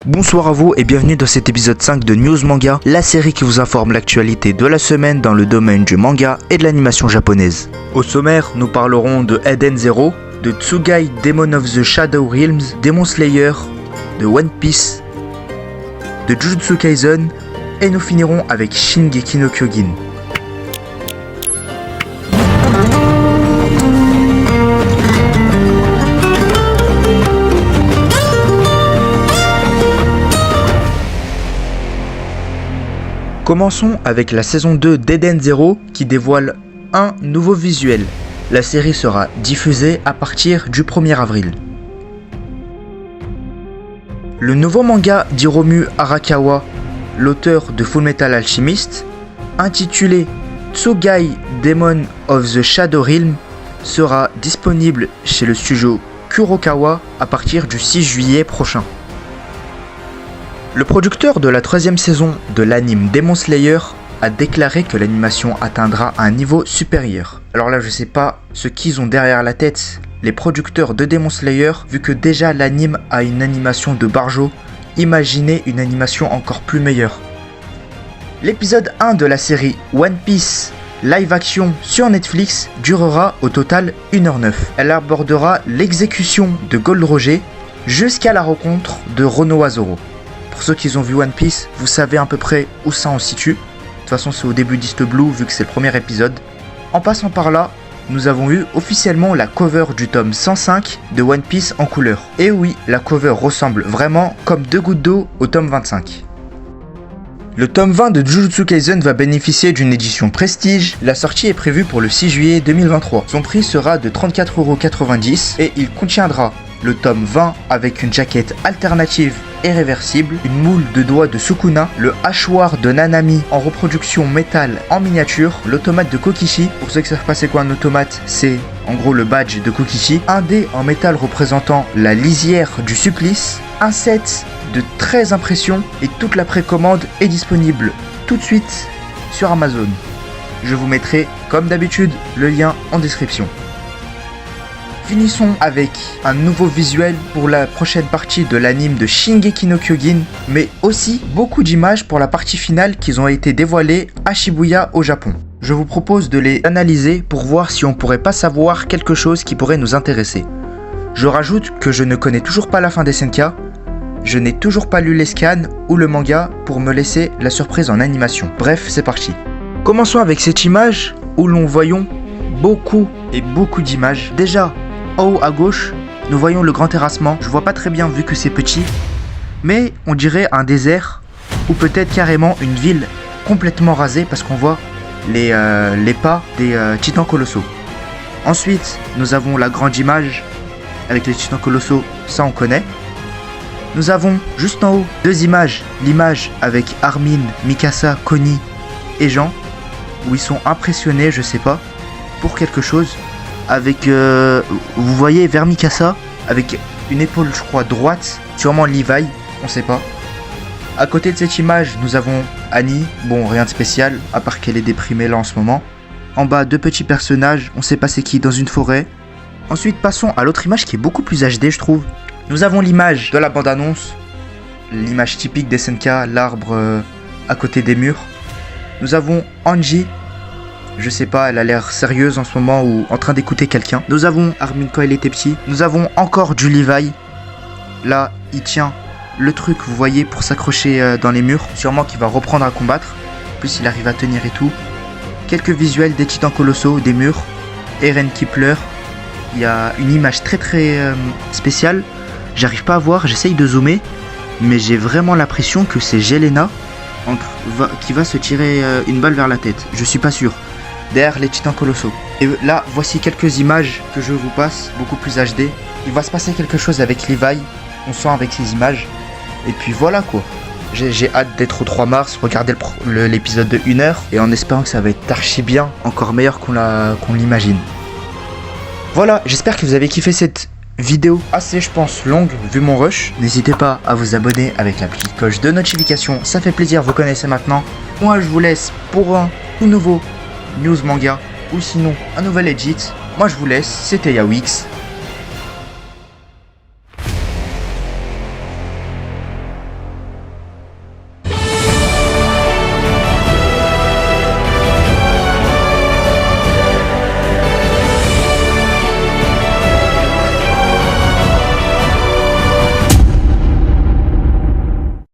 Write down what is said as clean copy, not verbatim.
Bonsoir à vous et bienvenue dans cet épisode 5 de News Manga, la série qui vous informe l'actualité de la semaine dans le domaine du manga et de l'animation japonaise. Au sommaire, nous parlerons de Eden Zero, de Tsugai Demon of the Shadow Realms, Demon Slayer, de One Piece, de Jujutsu Kaisen et nous finirons avec Shingeki no Kyojin. Commençons avec la saison 2 d'Eden Zero qui dévoile un nouveau visuel. La série sera diffusée à partir du 1er avril. Le nouveau manga d'Hiromu Arakawa, l'auteur de Fullmetal Alchemist, intitulé Tsugai Demon of the Shadow Realm, sera disponible chez le studio Kurokawa à partir du 6 juillet prochain. Le producteur de la 3e saison de l'anime Demon Slayer a déclaré que l'animation atteindra un niveau supérieur. Alors là, je sais pas ce qu'ils ont derrière la tête, les producteurs de Demon Slayer, vu que déjà l'anime a une animation de barjo, imaginez une animation encore plus meilleure. L'épisode 1 de la série One Piece live action sur Netflix durera au total 1h09. Elle abordera l'exécution de Gold Roger jusqu'à la rencontre de Renoa Zoro. Pour ceux qui ont vu One Piece, vous savez à peu près où ça en situe. De toute façon, c'est au début d'East Blue, vu que c'est le premier épisode. En passant par là, nous avons eu officiellement la cover du tome 105 de One Piece en couleur. Et oui, la cover ressemble vraiment comme 2 gouttes d'eau au tome 25. Le tome 20 de Jujutsu Kaisen va bénéficier d'une édition prestige. La sortie est prévue pour le 6 juillet 2023. Son prix sera de 34,90€ et il contiendra le tome 20 avec une jaquette alternative et réversible, une moule de doigts de Sukuna, le hachoir de Nanami en reproduction métal en miniature, l'automate de Kokishi. Pour ceux qui savent pas c'est quoi un automate, c'est en gros le badge de Kokishi, un dé en métal représentant la lisière du supplice, un set de 13 impressions et toute la précommande est disponible tout de suite sur Amazon. Je vous mettrai comme d'habitude le lien en description. Finissons avec un nouveau visuel pour la prochaine partie de l'anime de Shingeki no Kyojin, mais aussi beaucoup d'images pour la partie finale qui ont été dévoilées à Shibuya au Japon. Je vous propose de les analyser pour voir si on pourrait pas savoir quelque chose qui pourrait nous intéresser. Je rajoute que je ne connais toujours pas la fin des SNK, je n'ai toujours pas lu les scans ou le manga pour me laisser la surprise en animation. Bref, c'est parti. Commençons avec cette image où l'on voyons beaucoup d'images. Déjà, en haut à gauche, nous voyons le grand terrassement. Je vois pas très bien vu que c'est petit, mais on dirait un désert ou peut-être carrément une ville complètement rasée parce qu'on voit les pas des titans colossaux. Ensuite, nous avons la grande image avec les titans colossaux, ça on connaît. Nous avons juste en haut 2 images, l'image avec Armin, Mikasa, Connie et Jean, où ils sont impressionnés, je sais pas, pour quelque chose. Avec, vous voyez vers Mikasa, avec une épaule je crois droite, sûrement Levi, on sait pas. À côté de cette image, nous avons Annie, bon rien de spécial, à part qu'elle est déprimée là en ce moment. En bas, 2 petits personnages, on sait pas c'est qui, dans une forêt. Ensuite, passons à l'autre image qui est beaucoup plus HD je trouve. Nous avons l'image de la bande-annonce, l'image typique des SNK, l'arbre à côté des murs. Nous avons Angie. Je sais pas, elle a l'air sérieuse en ce moment ou en train d'écouter quelqu'un. Nous avons Armin quand il était petit. Nous avons encore du Levi. Là, il tient le truc, vous voyez, pour s'accrocher dans les murs. Sûrement qu'il va reprendre à combattre. En plus, il arrive à tenir et tout. Quelques visuels des titans colossaux, des murs. Eren qui pleure. Il y a une image très spéciale. J'arrive pas à voir, j'essaye de zoomer. Mais j'ai vraiment l'impression que c'est Jelena qui va se tirer une balle vers la tête. Je suis pas sûr. Derrière les titans colossaux. Et là, voici quelques images que je vous passe, beaucoup plus HD. Il va se passer quelque chose avec Levi, on sent avec ces images. Et puis voilà quoi. J'ai hâte d'être au 3 mars, regarder l'épisode de 1h, et en espérant que ça va être archi bien, encore meilleur qu'on l'imagine. Voilà, j'espère que vous avez kiffé cette vidéo assez, je pense, longue, vu mon rush. N'hésitez pas à vous abonner avec la petite cloche de notification, ça fait plaisir, vous connaissez maintenant. Moi, je vous laisse pour un tout nouveau News Manga, ou sinon un nouvel edit. Moi je vous laisse, c'était Yawix,